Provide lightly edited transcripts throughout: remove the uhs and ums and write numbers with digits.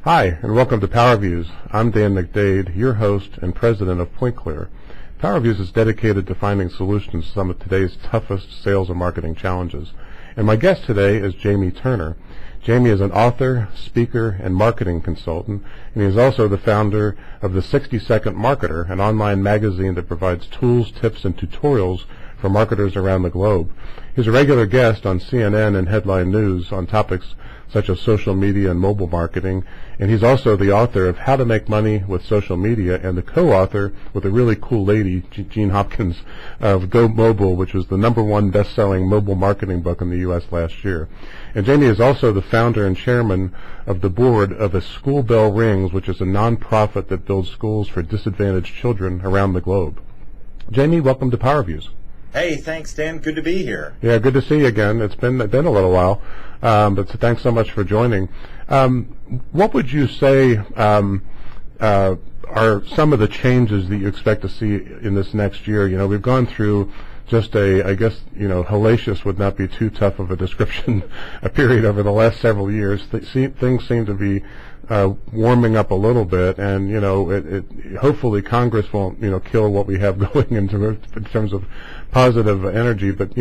Hi, and welcome to PowerViews. I'm Dan McDade, your host and president of PointClear. PowerViews is dedicated to finding solutions to some of today's toughest sales and marketing challenges. And my guest today is Jamie Turner. Jamie is an author, speaker, and marketing consultant, and he is also the founder of the 60-Second Marketer, an online magazine that provides tools, tips, and tutorials for marketers around the globe. He's a regular guest on CNN and Headline News on topics such as social media and mobile marketing, and he's also the author of How to Make Money with Social Media and the co-author with a really cool lady, Jean Hopkins, of Go Mobile, which was the #1 best-selling mobile marketing book in the U.S. last year. And Jamie is also the founder and chairman of the board of A School Bell Rings, which is a non-profit that builds schools for disadvantaged children around the globe. Jamie, welcome to PowerViews. Hey, thanks, Dan. Good to be here. Yeah, good to see you again. It's been a little while, but thanks so much for joining. What would you say are some of the changes that you expect to see in this next year? You know, we've gone through just I guess, hellacious would not be too tough of a description, a period over the last several years. Things seem to be warming up a little bit, and hopefully Congress won't kill what we have going in terms of positive energy. But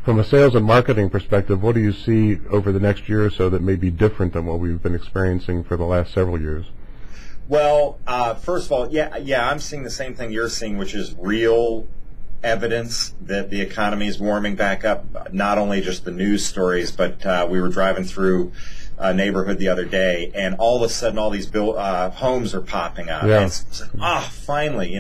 from a sales and marketing perspective, what do you see over the next year or so that may be different than what we've been experiencing for the last several years? Well, first of all, yeah, I'm seeing the same thing you're seeing, which is real evidence that the economy is warming back up. Not only just the news stories, but we were driving through a neighborhood the other day, and all of a sudden all these homes are popping up. Yeah. And it's like, finally,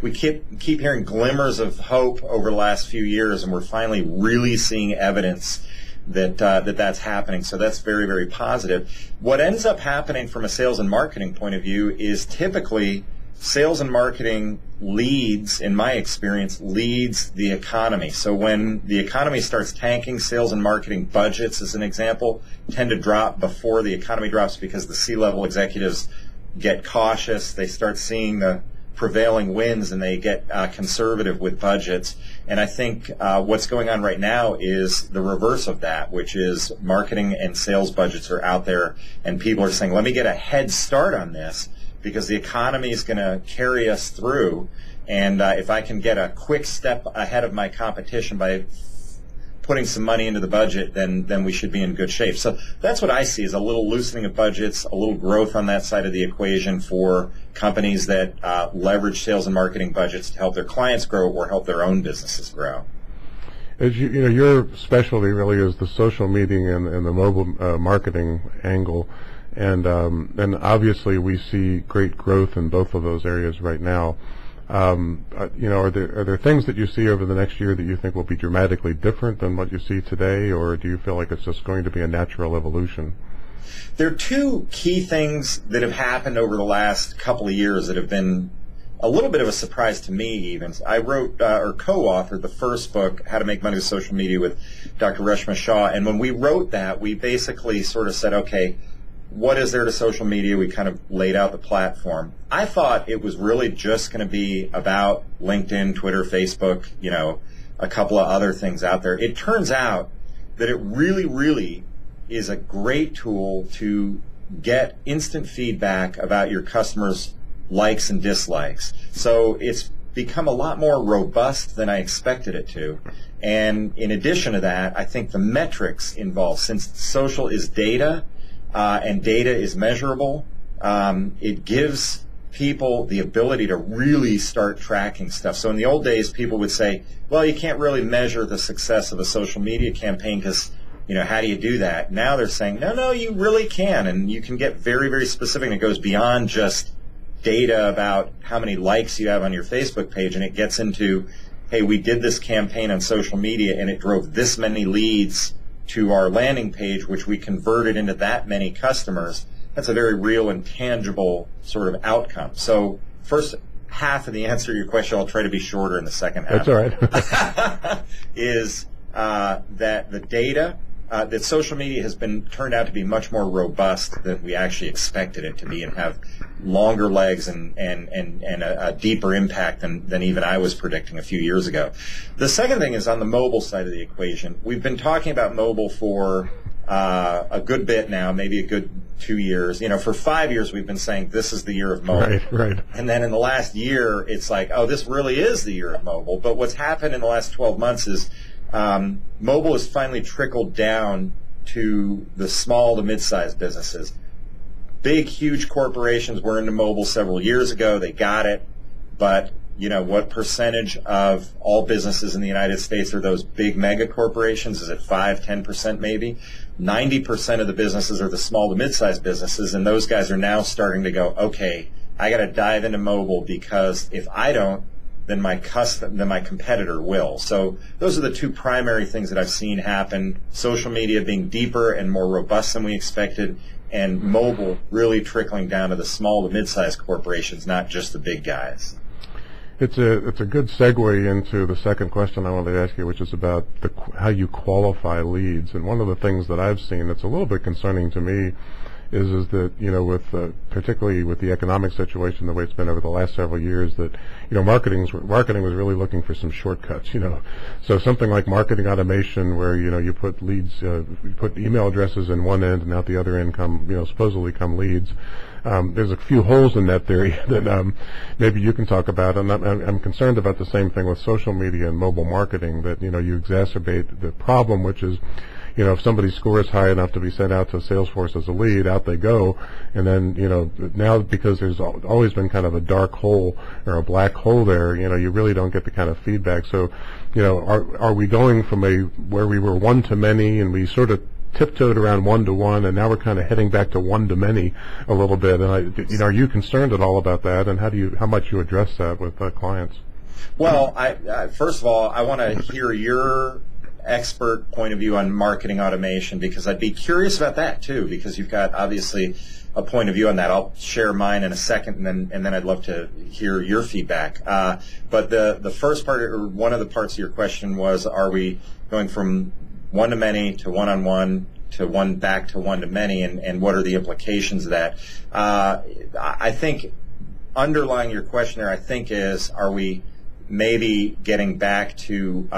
we keep hearing glimmers of hope over the last few years, and we're finally really seeing evidence that that's happening. So that's very, very positive. What ends up happening from a sales and marketing point of view is typically sales and marketing leads, in my experience, leads the economy. So when the economy starts tanking, sales and marketing budgets, as an example, tend to drop before the economy drops because the C-level executives get cautious. They start seeing the prevailing winds and they get conservative with budgets. And I think what's going on right now is the reverse of that, which is marketing and sales budgets are out there and people are saying, let me get a head start on this, because the economy is going to carry us through, and if I can get a quick step ahead of my competition by putting some money into the budget, then we should be in good shape. So that's what I see, is a little loosening of budgets, a little growth on that side of the equation for companies that leverage sales and marketing budgets to help their clients grow or help their own businesses grow. As your specialty really is the social media and the mobile marketing angle. And obviously we see great growth in both of those areas right now. Are there things that you see over the next year that you think will be dramatically different than what you see today, or do you feel like it's just going to be a natural evolution? There are two key things that have happened over the last couple of years that have been a little bit of a surprise to me even. I wrote or co-authored the first book, How to Make Money with Social Media, with Dr. Reshma Shah, and when we wrote that, we basically sort of said, okay, what is there to social media? We kind of laid out the platform. I thought it was really just going to be about LinkedIn, Twitter, Facebook, a couple of other things out there. It turns out that it really, really is a great tool to get instant feedback about your customers' likes and dislikes. So it's become a lot more robust than I expected it to. And in addition to that, I think the metrics involved, since social is data, and data is measurable, it gives people the ability to really start tracking stuff. So in the old days, people would say, well, you can't really measure the success of a social media campaign because, how do you do that? Now they're saying, no, you really can, and you can get very, very specific, and it goes beyond just data about how many likes you have on your Facebook page, and it gets into, hey, we did this campaign on social media, and it drove this many leads to our landing page, which we converted into that many customers. That's a very real and tangible sort of outcome. So first half of the answer to your question, I'll try to be shorter in the second half. That's all right. is that the data, that social media has been turned out to be much more robust than we actually expected it to be, and have longer legs and a deeper impact than even I was predicting a few years ago. The second thing is on the mobile side of the equation. We've been talking about mobile for a good bit now, maybe a good 2 years. For 5 years we've been saying this is the year of mobile. Right. And then in the last year, it's like, oh, this really is the year of mobile. But what's happened in the last 12 months is mobile has finally trickled down to the small to mid-sized businesses. Big, huge corporations were into mobile several years ago. They got it. But, what percentage of all businesses in the United States are those big mega corporations? Is it 5, 10% maybe? 90% of the businesses are the small to mid-sized businesses, and those guys are now starting to go, okay, I got to dive into mobile, because if I don't, then my competitor will. So those are the two primary things that I've seen happen. Social media being deeper and more robust than we expected, and mobile really trickling down to the small to mid-sized corporations, not just the big guys. It's a good segue into the second question I wanted to ask you, which is about how you qualify leads. And one of the things that I've seen that's a little bit concerning to me is that, with particularly with the economic situation the way it's been over the last several years, that marketing was really looking for some shortcuts. So something like marketing automation, where you put leads, you put email addresses in one end, and out the other end come supposedly come leads. There's a few holes in that theory that maybe you can talk about, and I'm concerned about the same thing with social media and mobile marketing, that you exacerbate the problem, which is if somebody scores high enough to be sent out to Salesforce as a lead, out they go, and then now, because there's always been kind of a dark hole or a black hole there, you really don't get the kind of feedback. So are we going from where we were one to many, and we sort of tiptoed around one to one, and now we're kind of heading back to one to many a little bit? And are you concerned at all about that, and how much you address that with clients? Well, I first of all, I want to hear your expert point of view on marketing automation, because I'd be curious about that too, because you've got obviously a point of view on that. I'll share mine in a second, and then I'd love to hear your feedback. But the first part, or one of the parts of your question, was, are we going from one to many to one-on-one to one back to one to many, and what are the implications of that? I think underlying your question there, I think, is, are we maybe getting back to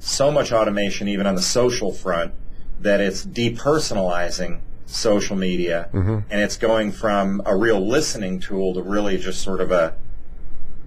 so much automation, even on the social front, that it's depersonalizing social media, and it's going from a real listening tool to really just sort of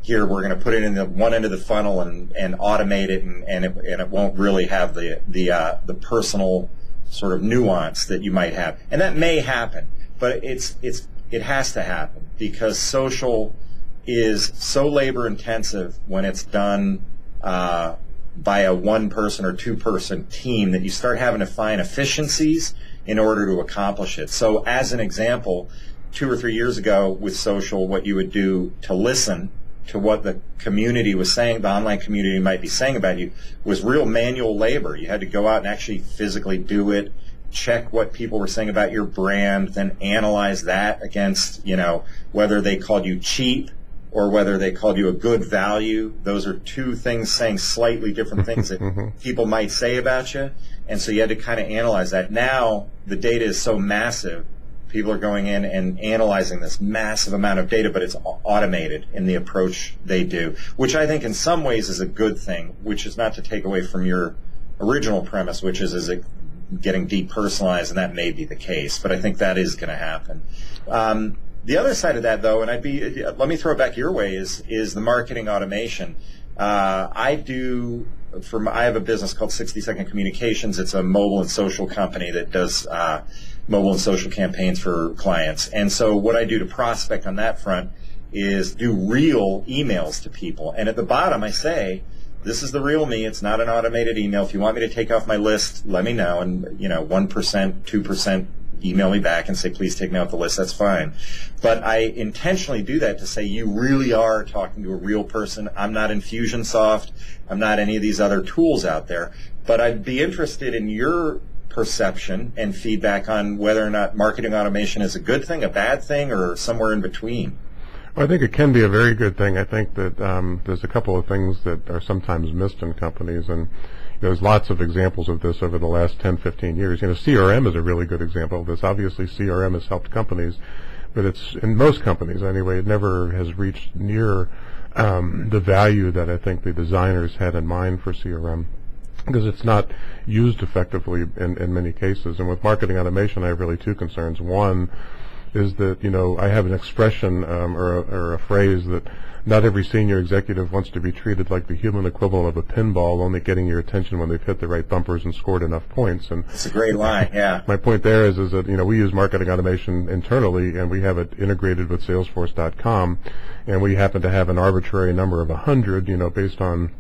here, we're going to put it in the one end of the funnel and automate it, and it won't really have the personal sort of nuance that you might have. And that may happen, but it has to happen, because social is so labor intensive when it's done by a one-person or two-person team, that you start having to find efficiencies in order to accomplish it. So as an example, 2 or 3 years ago with social, what you would do to listen to what the community was saying, the online community might be saying about you, was real manual labor. You had to go out and actually physically do it, check what people were saying about your brand, then analyze that against, whether they called you cheap or whether they called you a good value. Those are two things saying slightly different things that people might say about you. And so you had to kind of analyze that. Now the data is so massive, people are going in and analyzing this massive amount of data, but it's automated in the approach they do, which I think in some ways is a good thing, which is not to take away from your original premise, which is it getting depersonalized, and that may be the case, but I think that is going to happen. The other side of that, though, and let me throw it back your way, is the marketing automation. I have a business called 60 Second Communications. It's a mobile and social company that does mobile and social campaigns for clients. And so what I do to prospect on that front is do real emails to people. And at the bottom I say, this is the real me. It's not an automated email. If you want me to take off my list, let me know. And 1%, 2%, email me back and say, please take me off the list. That's fine. But I intentionally do that to say, you really are talking to a real person. I'm not Infusionsoft. I'm not any of these other tools out there. But I'd be interested in your perception and feedback on whether or not marketing automation is a good thing, a bad thing, or somewhere in between. Well, I think it can be a very good thing. I think that there's a couple of things that are sometimes missed in companies, and there's lots of examples of this over the last 10, 15 years. CRM is a really good example of this. Obviously, CRM has helped companies, but it's, in most companies anyway, it never has reached near the value that I think the designers had in mind for CRM. because it's not used effectively in many cases. And with marketing automation, I have really two concerns. One is that, I have an expression or a phrase that not every senior executive wants to be treated like the human equivalent of a pinball, only getting your attention when they've hit the right bumpers and scored enough points. And it's a great line, yeah. My point there is that, we use marketing automation internally, and we have it integrated with Salesforce.com, and we happen to have an arbitrary number of 100, based on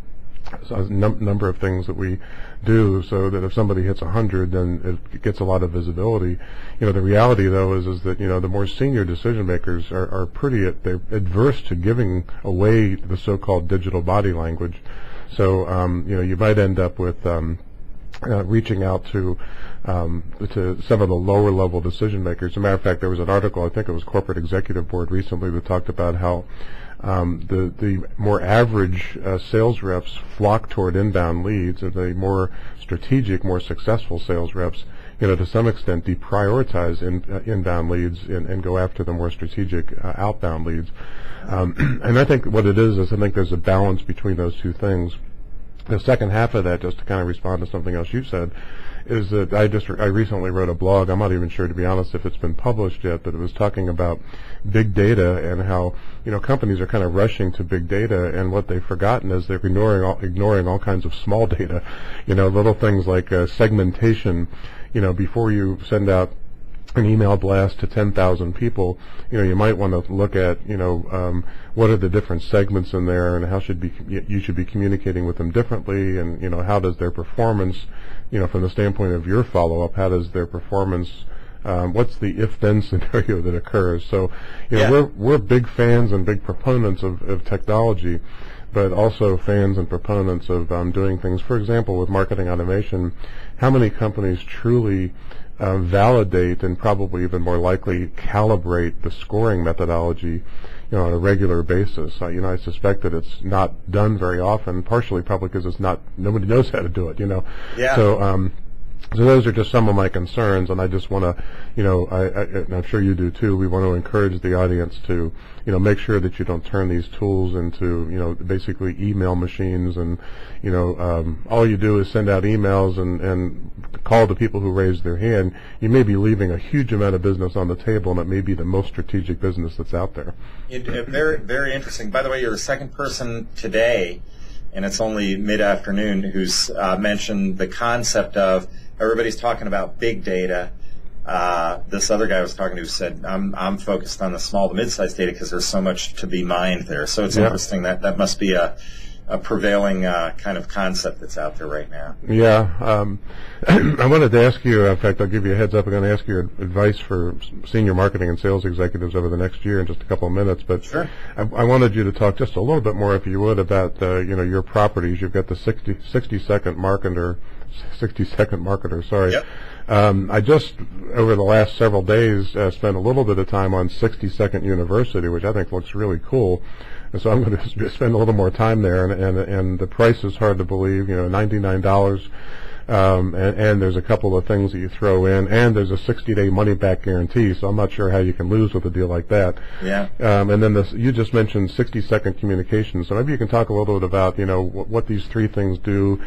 a number of things that we do, so that if somebody hits 100, then it gets a lot of visibility. The reality, though, is that, the more senior decision makers are they're adverse to giving away the so-called digital body language. So, you might end up with reaching out to some of the lower level decision makers. As a matter of fact, there was an article, I think it was Corporate Executive Board recently, that talked about how the more average sales reps flock toward inbound leads, and the more strategic, more successful sales reps, to some extent deprioritize inbound leads and go after the more strategic outbound leads. And I think what it is I think there's a balance between those two things. The second half of that, just to kind of respond to something else you said, is that I recently wrote a blog. I'm not even sure, to be honest, if it's been published yet, but it was talking about big data and how companies are kind of rushing to big data, and what they've forgotten is they're ignoring all kinds of small data, little things like segmentation. Before you send out an email blast to 10,000 people, you might want to look at, what are the different segments in there, and how you should be communicating with them differently, and how does their performance, from the standpoint of your follow-up, how does their performance, what's the if-then scenario that occurs? So, we're big fans and big proponents of technology, but also fans and proponents of doing things. For example, with marketing automation, how many companies truly validate and probably even more likely calibrate the scoring methodology, on a regular basis? I suspect that it's not done very often, partially probably because nobody knows how to do it, Yeah. So those are just some of my concerns, and I just want to, and I'm sure you do too, we want to encourage the audience to, make sure that you don't turn these tools into, basically email machines, and, all you do is send out emails and call the people who raise their hand. You may be leaving a huge amount of business on the table, and it may be the most strategic business that's out there. Very, very interesting. By the way, you're the second person today, and it's only mid-afternoon, who's mentioned the concept of everybody's talking about big data. This other guy I was talking to said, I'm focused on the small to mid-sized data because there's so much to be mined there. So it's interesting that must be a prevailing kind of concept that's out there right now. Yeah. I wanted to ask you, in fact, I'll give you a heads up, I'm going to ask you advice for senior marketing and sales executives over the next year in just a couple of minutes, but sure. I wanted you to talk just a little bit more, if you would, about your properties. You've got the 60-second marketer, sorry. Yep. I just, over the last several days, spent a little bit of time on 60-second University, which I think looks really cool. And so I'm going to spend a little more time there, and the price is hard to believe, $99. And there's a couple of things that you throw in, and there's a 60-day money-back guarantee, so I'm not sure how you can lose with a deal like that. Yeah. And then you just mentioned 60-second communication, so maybe you can talk a little bit about, what these three things do,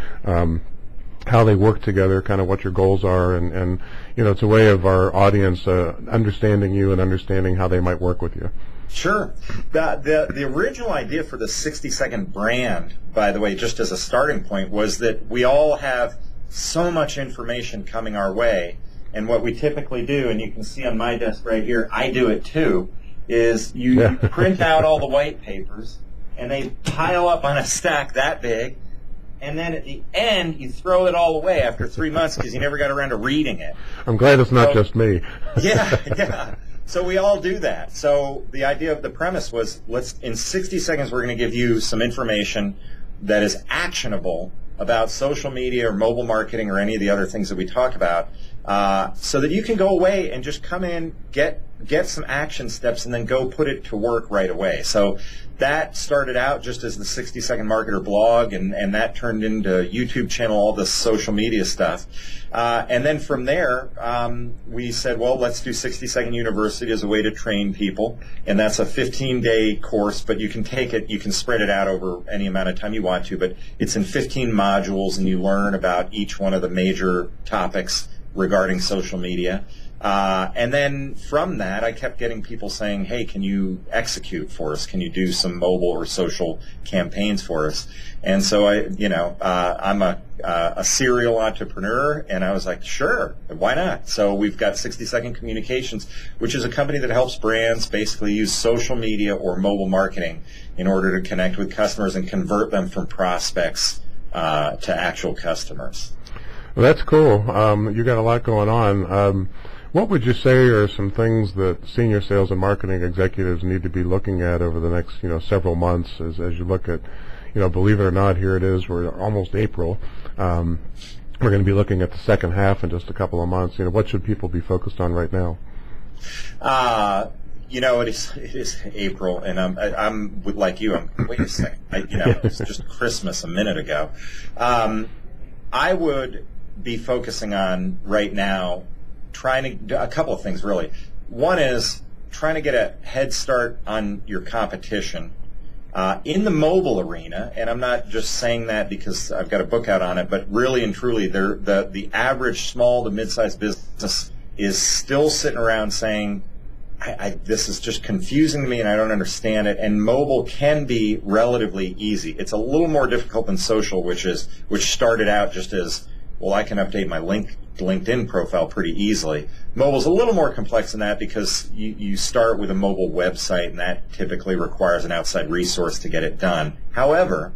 how they work together, kind of what your goals are, and it's a way of our audience understanding you and understanding how they might work with you. Sure. The original idea for the 60-second brand, by the way, just as a starting point, was that we all have so much information coming our way, and what we typically do, and you can see on my desk right here, I do it too, is you print out all the white papers, and they pile up on a stack that big, and then at the end, you throw it all away after 3 months because you never got around to reading it. I'm glad it's not just me. Yeah. So we all do that. So the idea of the premise was, in 60 seconds, we're going to give you some information that is actionable about social media or mobile marketing or any of the other things that we talk about, so that you can go away and just come in, get some action steps, and then go put it to work right away. So that started out just as the 60-Second Marketer blog, and that turned into YouTube channel, all the social media stuff. And then from there, we said, well, let's do 60-Second University as a way to train people. And that's a 15-day course, but you can take it, you can spread it out over any amount of time you want to, but it's in 15 modules, and you learn about each one of the major topics regarding social media. And then from that, I kept getting people saying, hey, can you execute for us? Can you do some mobile or social campaigns for us? And so I'm a serial entrepreneur, and I was like, sure, why not? So we've got 60-Second Communications, which is a company that helps brands basically use social media or mobile marketing in order to connect with customers and convert them from prospects to actual customers. Well, that's cool. You got a lot going on. What would you say are some things that senior sales and marketing executives need to be looking at over the next, several months as you look at, believe it or not, here it is, we're almost April. We're going to be looking at the second half in just a couple of months. What should people be focused on right now? It is April, and I'm like you. Wait a second. It's just Christmas a minute ago. I would be focusing on right now trying to do a couple of things, really. One is trying to get a head start on your competition in the mobile arena, and I'm not just saying that because I've got a book out on it, but really and truly, the average small to mid-sized business is still sitting around saying, this is just confusing to me and I don't understand it. And mobile can be relatively easy. It's a little more difficult than social, which started out just as, well, I can update my LinkedIn profile pretty easily. Mobile's a little more complex than that because you start with a mobile website, and that typically requires an outside resource to get it done. However,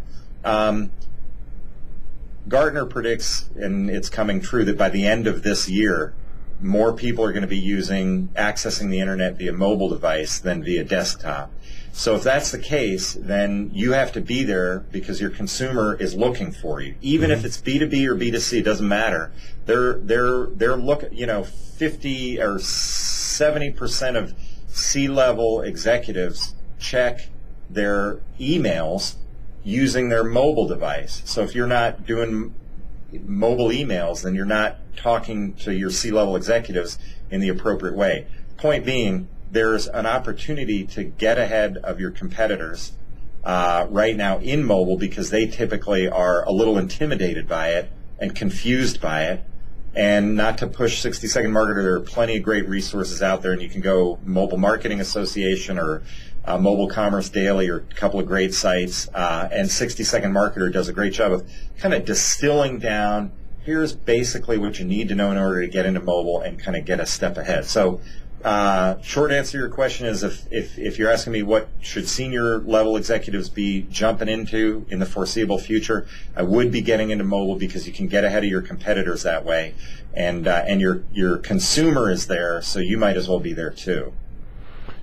Gartner predicts, and it's coming true, that by the end of this year, more people are going to be accessing the internet via mobile device than via desktop. So if that's the case, then you have to be there because your consumer is looking for you. Even if it's B2B or B2C, it doesn't matter. They're looking, 50 or 70% of C-level executives check their emails using their mobile device. So if you're not doing mobile emails, then you're not talking to your C-level executives in the appropriate way. Point being, there's an opportunity to get ahead of your competitors right now in mobile because they typically are a little intimidated by it and confused by it. And not to push 60-Second Marketer, there are plenty of great resources out there, and you can go Mobile Marketing Association or Mobile Commerce Daily or a couple of great sites. And 60-Second Marketer does a great job of kind of distilling down, here's basically what you need to know in order to get into mobile and kind of get a step ahead. So short answer to your question is if you're asking me what should senior level executives be jumping into in the foreseeable future, I would be getting into mobile because you can get ahead of your competitors that way, and your consumer is there, so you might as well be there too.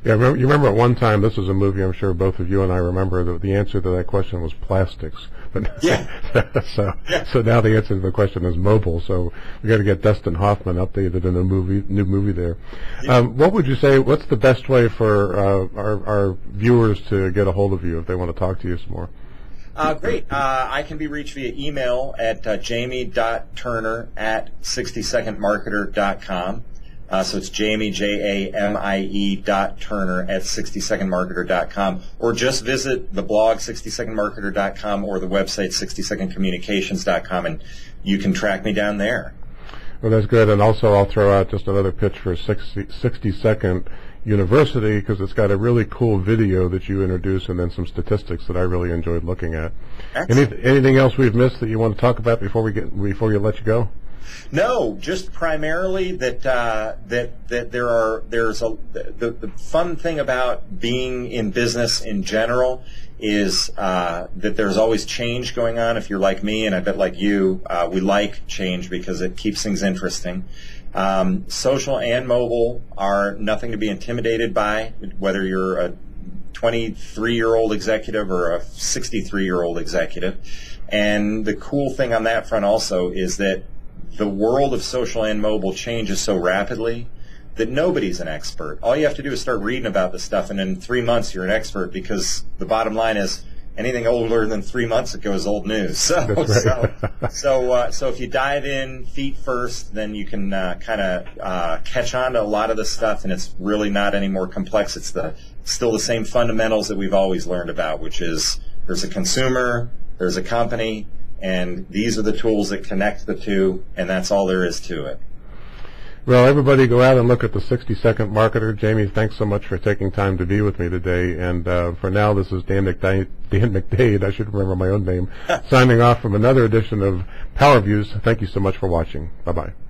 Yeah, you remember at one time, this was a movie I'm sure both of you and I remember, that the answer to that question was plastics. But yeah. So now the answer to the question is mobile. So we got to get Dustin Hoffman updated in a new movie there. Yeah. What would you say? What's the best way for our viewers to get a hold of you if they want to talk to you some more? Great. I can be reached via email at jamie.turner@60secondmarketer.com. So it's Jamie, Jamie .turner@60secondmarketer.com, or just visit the blog 60secondmarketer.com or the website 60secondcommunications.com, and you can track me down there. Well, that's good. And also I'll throw out just another pitch for 60-Second University, because it's got a really cool video that you introduce and then some statistics that I really enjoyed looking at. Anything else we've missed that you want to talk about before we let you go? No, just primarily that the fun thing about being in business in general is that there's always change going on. If you're like me, and I bet like you, we like change because it keeps things interesting. Social and mobile are nothing to be intimidated by, whether you're a 23-year-old executive or a 63-year-old executive. And the cool thing on that front also is that the world of social and mobile changes so rapidly that nobody's an expert. All you have to do is start reading about this stuff, and in 3 months you're an expert, because the bottom line is anything older than 3 months ago is old news. So, so if you dive in feet first, then you can kind of catch on to a lot of the stuff, and it's really not any more complex. It's still the same fundamentals that we've always learned about, which is there's a consumer, there's a company, and these are the tools that connect the two, and that's all there is to it. Well, everybody go out and look at the 60-Second Marketer. Jamie, thanks so much for taking time to be with me today. And for now, this is Dan McDade, I should remember my own name, signing off from another edition of PowerViews. Thank you so much for watching. Bye-bye.